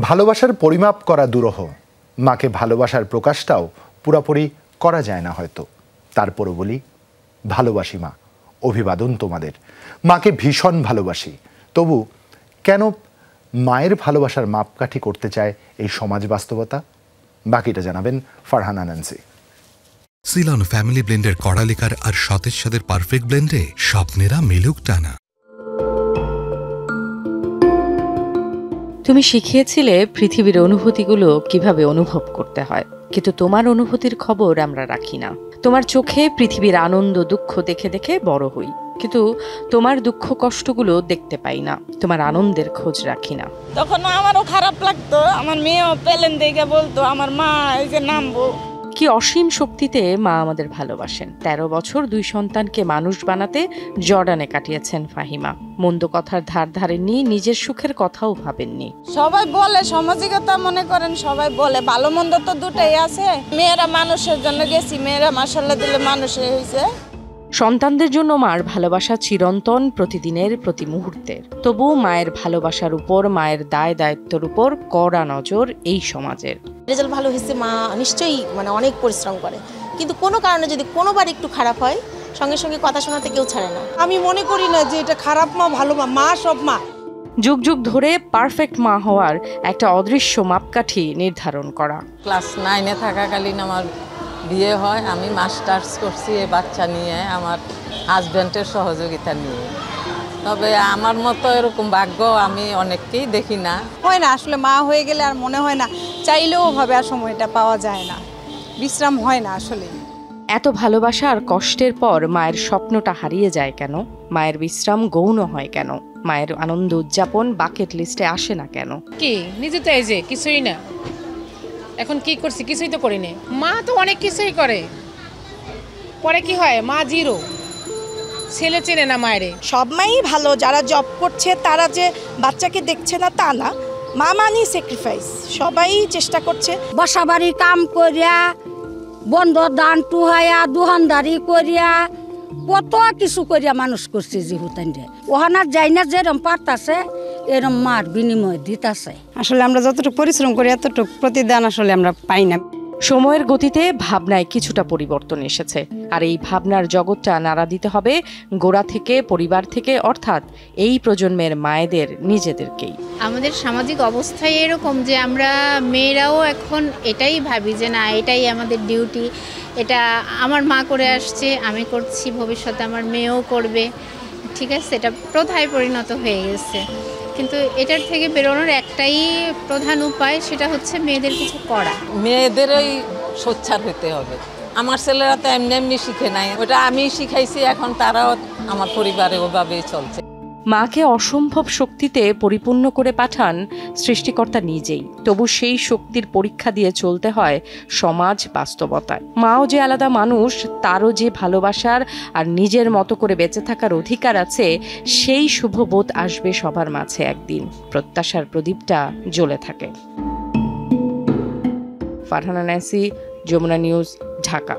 ভালোবাসার পরিমাপ করা দুরূহ, মাকে ভালোবাসার প্রকাশটাও পুরোপুরি করা যায় না হয়তো। তারপরও বলি, ভালোবাসি মা, অভিবাদন তোমাদের। মাকে ভীষণ ভালোবাসি, তবু কেন মায়ের ভালোবাসার মাপকাঠি করতে চায় এই সমাজ বাস্তবতা? বাকিটা জানাবেন ফারহানা নান্সি। সিলন ফ্যামিলি ব্লেন্ডের কড়ালিকার আর সতেজ স্বাদের পারফেক্ট ব্লেন্ডে স্বপ্নেরা মেলুক টানা। তুমি শিখিয়েছিলে পৃথিবীর অনুভূতিগুলো কিভাবে অনুভব করতে হয়, কিন্তু তোমার অনুভূতির খবর আমরা রাখি না। তোমার চোখে পৃথিবীর আনন্দ দুঃখ দেখে দেখে বড় হই, কিন্তু তোমার দুঃখ কষ্টগুলো দেখতে পাই না, তোমার আনন্দের খোঁজ রাখি না। তখন আমারও খারাপ লাগতো, আমার মেয়েও পেলেন দেখে বলতো আমার মা এই যে নামবো। কি অসীম শক্তিতে মা আমাদের ভালোবাসেন। 13 বছর 2 সন্তানকে মানুষ বানাতে জর্ডানে কাটিয়েছেন ফাহিমা। মন্দ কথার ধার ধারেননি, নিজের সুখের কথাও ভাবেননি। সবাই বলে সামাজিকতা, মনে করেন সবাই বলে ভালো মন্দ তো দুটাই আছে। মেয়েরা মানুষের জন্য গেছি, মেয়েরা মাশাআল্লাহ দিলে মানুষে হয়েছে। সন্তানদের জন্য মার ভালোবাসা চিরন্তন, প্রতিদিনের, প্রতি মুহূর্তের। তবু মায়ের ভালোবাসার উপর, মায়ের দায় দায়িত্বের উপর কড়া নজর এই সমাজের। রেজাল্ট ভালো হয়েছে, মা নিশ্চয়ই অনেক পরিশ্রম করে, কিন্তু কোনো কারণে যদি কোনোবার একটু খারাপ হয়, সঙ্গে সঙ্গে কথা শোনাতে কেউ ছাড়ে না। আমি মনে করি না যে এটা খারাপ মা ভালো মা, মা সব মা। যুগ যুগ ধরে পারফেক্ট মা হওয়ার একটা অদৃশ্য মাপকাঠি নির্ধারণ করা। ক্লাস 9-এ থাকাকালীন আমার বিয়ে হয়। আমি মাস্টার্স করছি এই বাচ্চা নিয়ে, আমার হাজব্যান্ডের সহযোগিতা নিয়ে। তবে আমার মতো এরকম ভাগ্য আমি অনেককেই দেখি না। হয় না আসলে, মা হয়ে গেলে আর মনে হয় না, চাইলেও ভাবে আর সময়টা পাওয়া যায় না, বিশ্রাম হয় না আসলে। এত ভালোবাসা আর কষ্টের পর মায়ের স্বপ্নটা হারিয়ে যায় কেন? মায়ের বিশ্রাম গৌণ হয় কেন? মায়ের আনন্দ উদযাপন বাকেট লিস্টে আসে না কেন? কি নিজে তো এই যে কিছুই না, এখন কি করছি? কিছুই তো করিনি। মা তো অনেক কিছুই করে, পরে কি হয় মা জিরো, ছেলে চেনে না মায়েরে। সব মাই ভালো, যারা জব করছে তারা যে বাচ্চাকে দেখছে না তা না, মা মানি স্যাক্রিফাইস, সবাই চেষ্টা করছে। বাসা বাড়ি কাম করিয়া, বন্ধ দান টুহাইয়া, দোকানদারি করিয়া, কত কিছু করিয়া মানুষ করছে জীবতাইনরে। ওহানার যাই না যেরম পারতাছে এরম মার বিনিময় দিতাছে। আসলে আমরা যতটুকু পরিশ্রম করি এতটুকু প্রতিদান আসলে আমরা পাই না। সময়ের গতিতে ভাবনায় কিছুটা পরিবর্তন এসেছে, আর এই ভাবনার জগৎটা নাড়া দিতে হবে গোড়া থেকে, পরিবার থেকে, অর্থাৎ এই প্রজন্মের মায়েদের নিজেদেরকেই। আমাদের সামাজিক অবস্থায় এরকম যে আমরা মেয়েরাও এখন এটাই ভাবি যে না, এটাই আমাদের ডিউটি, এটা আমার মা করে আসছে, আমি করছি, ভবিষ্যতে আমার মেয়েও করবে, ঠিক আছে, এটা প্রথায় পরিণত হয়ে গেছে। কিন্তু এটার থেকে বেরোনোর একটাই প্রধান উপায়, সেটা হচ্ছে মেয়েদের কিছু করা। মেয়েদেরই সোচ্চার হতে হবে। আমার ছেলেরা তো এমনি এমনি শিখে নাই, ওটা আমি শিখাইছি, এখন তারাও আমার পরিবারে ওভাবেই চলছে। মাকে অসম্ভব শক্তিতে পরিপূর্ণ করে পাঠান সৃষ্টিকর্তা নিজেই, তবু সেই শক্তির পরীক্ষা দিয়ে চলতে হয় সমাজ বাস্তবতায়। মাও যে আলাদা মানুষ, তারও যে ভালোবাসার আর নিজের মতো করে বেঁচে থাকার অধিকার আছে, সেই শুভবোধ আসবে সবার মাঝে একদিন। প্রত্যাশার প্রদীপটা জ্বলে থাকে। Farhana Nancy, Jamuna news, Dhaka.